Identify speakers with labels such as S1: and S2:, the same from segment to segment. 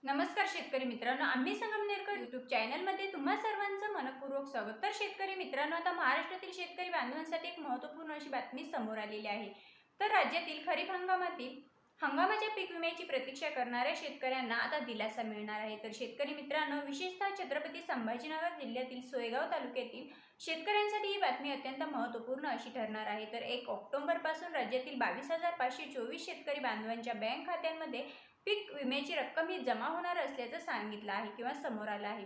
S1: नमस्कार शेतकरी मित्रांनो, आम्ही संगमनेरकर यूट्यूब चॅनलमध्ये तुम्हा सर्वांचं मनपूर्वक स्वागत। तर शेतकरी मित्रांनो, आता महाराष्ट्रातील शेतकरी बांधवांसाठी एक महत्त्वपूर्ण अशी बातमी समोर आलेली आहे। तर राज्यातील खरीप हंगामाच्या पीक विम्याची प्रतीक्षा करणाऱ्या शेतकऱ्यांना आता दिलासा मिळणार आहे। तर शेतकरी मित्रांनो, विशेषतः छत्रपती संभाजीनगर जिल्ह्यातील सोयगाव तालुक्यातील शेतकऱ्यांसाठी ही बातमी अत्यंत महत्त्वपूर्ण अशी ठरणार आहे। तर 1 ऑक्टोबर पासून राज्यातील 22,524 शेतकरी बांधवांच्या बँक खात्यांमध्ये पीक विम्याची रक्कम ही जमा होणार असल्याचं सांगितलं आहे किंवा समोर आलं आहे।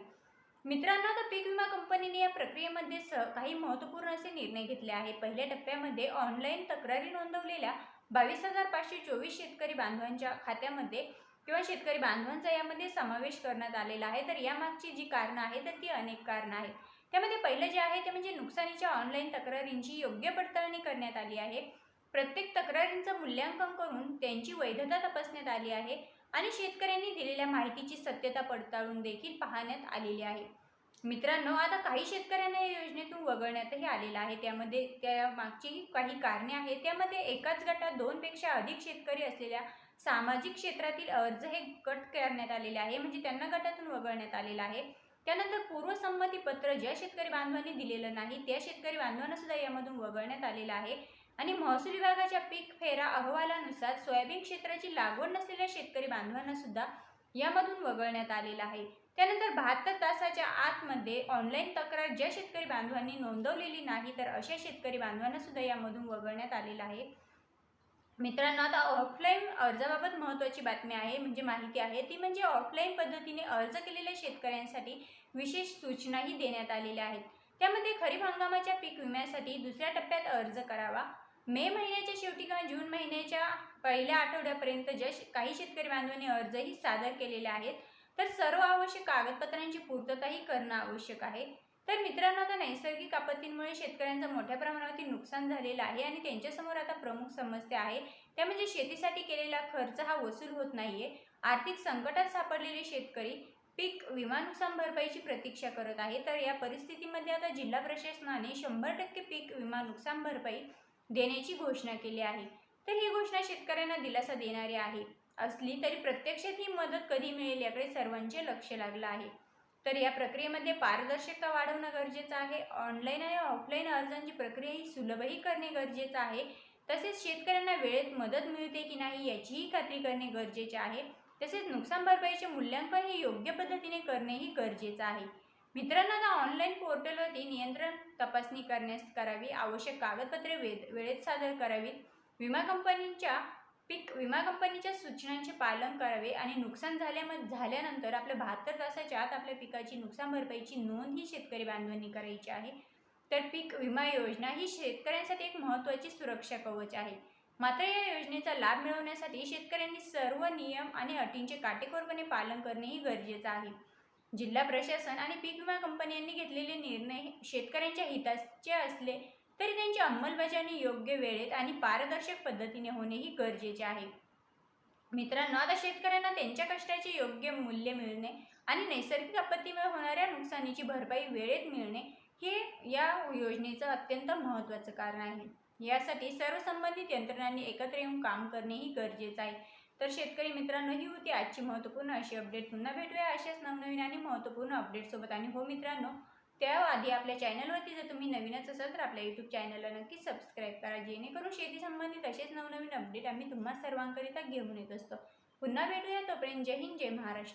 S1: मित्रांनो, आता पीक विमा कंपनीने या प्रक्रियेमध्ये काही महत्त्वपूर्ण असे निर्णय घेतले आहे। पहिल्या टप्प्यामध्ये ऑनलाईन तक्रारी नोंदवलेल्या 22,524 शेतकरी बांधवांच्या खात्यामध्ये किंवा शेतकरी बांधवांचा यामध्ये समावेश करण्यात आलेला आहे। तर यामागची जी कारणं आहेत तर ती अनेक कारणं आहेत। त्यामध्ये पहिलं जे आहे ते म्हणजे नुकसानीच्या ऑनलाईन तक्रारींची योग्य पडताळणी करण्यात आली आहे। प्रत्येक तक्रारींचं मूल्यांकन करून त्यांची वैधता तपासण्यात आली आहे आणि शेतकऱ्यांनी दिलेल्या माहितीची सत्यता पडताळून देखील पाहण्यात आलेली आहे। मित्रांनो, आता काही शेतकऱ्यांना या योजनेतून वगळण्यातही आलेलं आहे। त्यामध्ये त्यामागची काही कारणे आहेत। त्यामध्ये एकाच गटात 2 पेक्षा अधिक शेतकरी असलेल्या सामाजिक क्षेत्रातील अर्ज हे गट करण्यात आलेले आहे, म्हणजे त्यांना गटातून वगळण्यात आलेलं आहे। त्यानंतर पूर्वसंमती पत्र ज्या शेतकरी बांधवांनी दिलेलं नाही त्या शेतकरी बांधवांना सुद्धा यामधून वगळण्यात आलेलं आहे आणि महसूल विभागाच्या पीक फेरा अहवालानुसार सोयाबीन क्षेत्राची लागवड नसलेल्या शेतकरी बांधवांना सुद्धा यामधून वगळण्यात आलेलं आहे। त्यानंतर 72 तासाच्या आतमध्ये ऑनलाईन तक्रार ज्या शेतकरी बांधवांनी नोंदवलेली नाही तर अशा शेतकरी बांधवांना सुद्धा यामधून वगळण्यात आलेलं आहे। मित्रांनो, आता ऑफलाईन अर्जाबाबत महत्त्वाची बातमी आहे, म्हणजे माहिती आहे ती म्हणजे ऑफलाईन पद्धतीने अर्ज केलेल्या शेतकऱ्यांसाठी विशेष सूचनाही देण्यात आलेल्या आहेत। त्यामध्ये खरीप हंगामाच्या पीक विम्यासाठी दुसऱ्या टप्प्यात अर्ज करावा। मे महिन्याच्या शेवटी किंवा जून महिन्याच्या पहिल्या आठवड्यापर्यंत काही शेतकरी बांधवांनी अर्जही सादर केलेले आहेत, तर सर्व आवश्यक कागदपत्रांची पूर्तताही करणं आवश्यक आहे। तर मित्रांनो, आता नैसर्गिक आपत्तींमुळे शेतकऱ्यांचं मोठ्या प्रमाणावरती नुकसान झालेलं आहे आणि त्यांच्यासमोर आता प्रमुख समस्या आहे त्या म्हणजे शेतीसाठी केलेला खर्च हा वसूल होत नाहीये। आर्थिक संकटात सापडलेले शेतकरी पीक विमा नुकसान भरपाईची प्रतीक्षा करत आहे। तर या परिस्थितीमध्ये आता जिल्हा प्रशासनाने 100% पीक विमा नुकसान भरपाई देण्याची घोषणा केली आहे। तर ही घोषणा शेतकऱ्यांना दिलासा देणारी आहे असली तरी प्रत्यक्षात ही मदत कधी मिळेल याकडे सर्वांचे लक्ष लागलं आहे। तर या प्रक्रियेमध्ये पारदर्शकता वाढवणं गरजेचं आहे। ऑनलाईन आणि ऑफलाईन अर्जांची प्रक्रिया ही सुलभही करणे गरजेचं आहे। तसेच शेतकऱ्यांना वेळेत मदत मिळते की नाही याचीही खात्री करणे गरजेचे आहे। तसेच नुकसान भरपाईचे मूल्यांकन हे योग्य पद्धतीने करणेही गरजेचं आहे। मित्रांनो, आता ऑनलाईन पोर्टलवरती नियंत्रण तपासणी करावी, आवश्यक कागदपत्रे वेळेत सादर करावीत, पीक विमा कंपनीच्या सूचनांचे पालन करावे आणि नुकसान झाल्यानंतर आपल्या 72 तासाच्या आत आपल्या पिकाची नुकसान भरपाईची नोंद ही शेतकरी बांधवांनी करायची आहे। तर पीक विमा योजना ही शेतकऱ्यांसाठी एक महत्त्वाची सुरक्षा कवच आहे। मात्र या योजनेचा लाभ मिळवण्यासाठी शेतकऱ्यांनी सर्व नियम आणि अटींचे काटेकोरपणे पालन करणेही गरजेचं आहे। जिल्हा प्रशासन आणि पीक विमा कंपनी यांनी घेतलेले निर्णय शेतकऱ्यांच्या हिताचे असले तरी त्यांची अंमलबजावणी योग्य वेळेत आणि पारदर्शक पद्धतीने होणे ही गरजेचे आहे। मित्रांनो, आता शेतकऱ्यांना त्यांच्या कष्टाचे योग्य मूल्य मिळणे आणि नैसर्गिक आपत्तीमुळे होणाऱ्या नुकसानीची भरपाई वेळेत मिळणे हे या योजनेचं अत्यंत महत्त्वाचं कारण आहे। यासाठी सर्व संबंधित यंत्रणांनी एकत्र येऊन काम करणे ही गरजेचं आहे। तर शेतकरी मित्रांनो, ही होती आजची महत्त्वपूर्ण अशी अपडेट। पुन्हा भेटूया अशाच नवनवीन आणि महत्त्वपूर्ण अपडेटसोबत। आणि हो मित्रांनो, त्याआधी आपल्या चॅनलवरती जर तुम्ही नवीनच असाल तर आपल्या यूट्यूब चॅनलला नक्की सबस्क्राईब करा, जेणेकरून शेती संबंधित असेच नवनवीन अपडेट आम्ही तुम्हा सर्वांकरिता घेऊन येत असतो। पुन्हा भेटूया, तोपर्यंत जय हिंद, जय महाराष्ट्र।